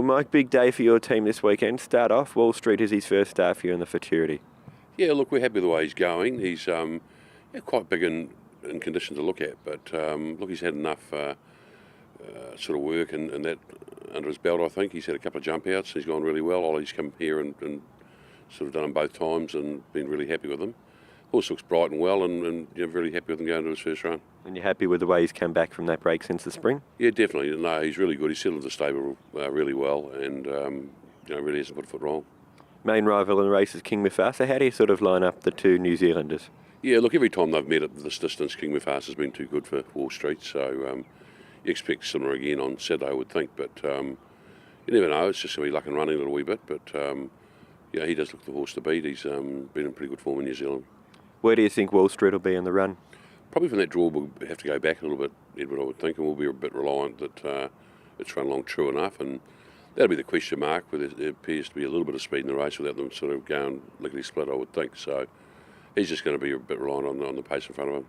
Well, Mike, big day for your team this weekend. Start off, Wall Street is his first start for you in the futurity. Yeah, look, we're happy with the way he's going. He's quite big in condition to look at, but look, he's had enough sort of work and that under his belt, I think. He's had a couple of jump outs, he's gone really well. Ollie's come here and sort of done them both times and been really happy with them. Horse looks bright and well and really happy with him going to his first run. And you're happy with the way he's come back from that break since the spring? Yeah, definitely. No, he's really good. He's settled the stable really well and really hasn't put a foot wrong. Main rival in the race is King Mufasa. How do you sort of line up the two New Zealanders? Yeah, look, every time they've met at this distance, King Mufasa has been too good for Wall Street, so you expect similar again on Saturday, I would think, but you never know. It's just going to be luck and running a little wee bit, but he does look the horse to beat. He's been in pretty good form in New Zealand. Where do you think Wall Street will be in the run? Probably from that draw we'll have to go back a little bit, Edward, I would think, and we'll be a bit reliant that it's run along true enough, and that'll be the question mark, where there appears to be a little bit of speed in the race without them sort of going lickety-split, I would think. So he's just going to be a bit reliant on the pace in front of him.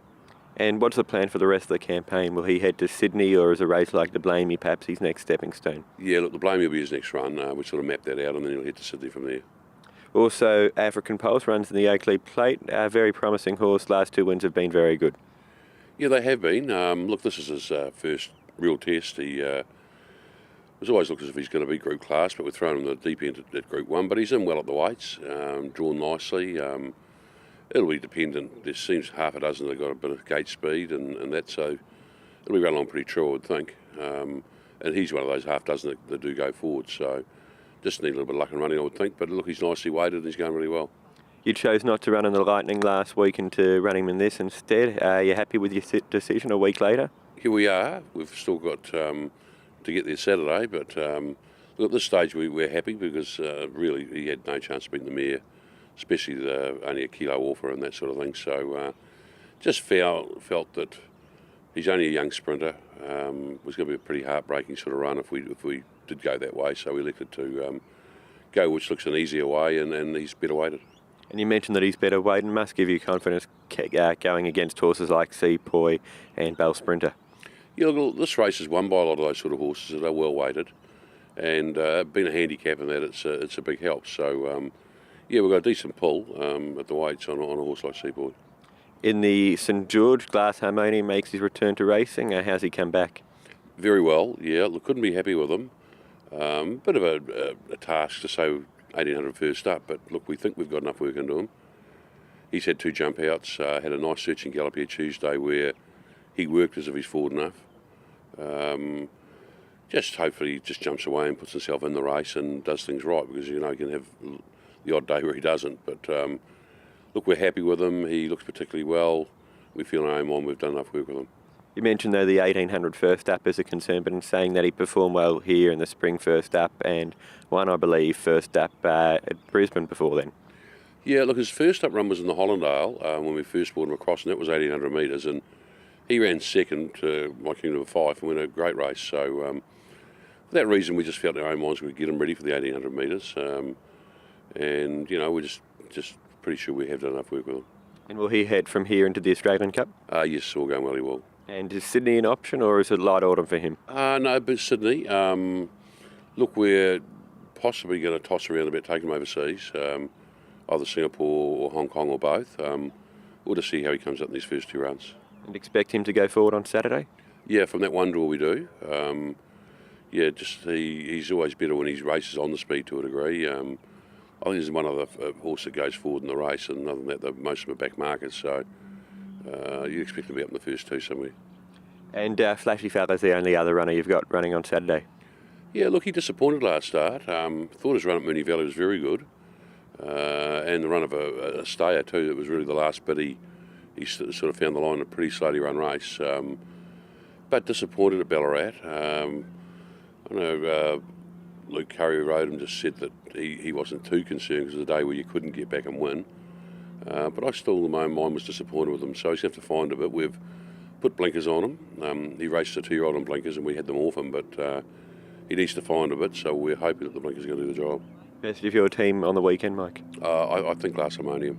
And what's the plan for the rest of the campaign? Will he head to Sydney, or is a race like the Blamey perhaps his next stepping stone? Yeah, look, the Blamey will be his next run. We sort of mapped that out, and then he'll head to Sydney from there. Also, African Pulse runs in the Oakliegh Plate. A very promising horse. Last two wins have been very good. Yeah, they have been. Look, this is his first real test. He was always looked as if he's going to be group class, but we're throwing him the deep end at Group 1. But he's in well at the weights, drawn nicely. It'll be dependent. There seems half a dozen that have got a bit of gate speed and that, so it'll be run along pretty true, I would think. And he's one of those half dozen that do go forward, so just need a little bit of luck and running, I would think. But look, he's nicely weighted and he's going really well. You chose not to run in the Lightning last week and to run him in this instead. Are you happy with your decision a week later? Here we are. We've still got to get there Saturday, but look, at this stage we're happy because really he had no chance of beating the mare, especially only a kilo off her and that sort of thing. So just felt that he's only a young sprinter. Was going to be a pretty heartbreaking sort of run if we did go that way. So we elected to go which looks an easier way, and he's better weighted. And you mentioned that he's better weighted and must give you confidence going against horses like Sepoy and Bell Sprinter. Yeah, look, this race is won by a lot of those sort of horses that are well weighted, and being a handicap in that, it's a big help. So we've got a decent pull at the weights on a horse like Sepoy. In the St George, Glass Harmonium makes his return to racing. How's he come back? Very well. Yeah, look, couldn't be happy with him. Bit of a task to say 1800 first up, but look, we think we've got enough work into him. He's had two jump outs, had a nice searching gallop here Tuesday where he worked as if he's forward enough. Just hopefully he just jumps away and puts himself in the race and does things right, because he can have the odd day where he doesn't. But look, we're happy with him. He looks particularly well. We feel our aim on. We've done enough work with him. You mentioned, though, the 1800 first up is a concern, but in saying that he performed well here in the spring first up and won, I believe, first up at Brisbane before then. Yeah, look, his first up run was in the Hollandale when we first brought him across, and that was 1800 metres, and he ran second to My Kingdom of Fife and won a great race. So for that reason, we just felt in our own minds we could get him ready for the 1800 metres, and we're just pretty sure we have done enough work with him. And will he head from here into the Australian Cup? Yes, all going well, he will. And is Sydney an option, or is it light autumn for him? No, but Sydney. Look, we're possibly going to toss around a bit, take him overseas, either Singapore or Hong Kong or both. We'll just see how he comes up in these first two runs. And expect him to go forward on Saturday? Yeah, from that one draw we do. He's always better when he races on the speed to a degree. I think there's one other horse that goes forward in the race, and other than that, most of them are back markets. So you expect to be up in the first two somewhere. And Flashy Feather's the only other runner you've got running on Saturday? Yeah, look, he disappointed last start. Thought his run at Moonee Valley was very good. And the run of a stayer too, that was really the last bit. He sort of found the line in a pretty slowly run race. But disappointed at Ballarat. I know Luke Curry, who rode him, just said that he wasn't too concerned because it was a day where you couldn't get back and win. But I still, in my own mind, was disappointed with him, so he's going to have to find a bit. We've put blinkers on him. He raced a 2-year-old on blinkers and we had them off him, but he needs to find a bit, so we're hoping that the blinkers are going to do the job. Best of your team on the weekend, Mike? I think Glass Harmonium.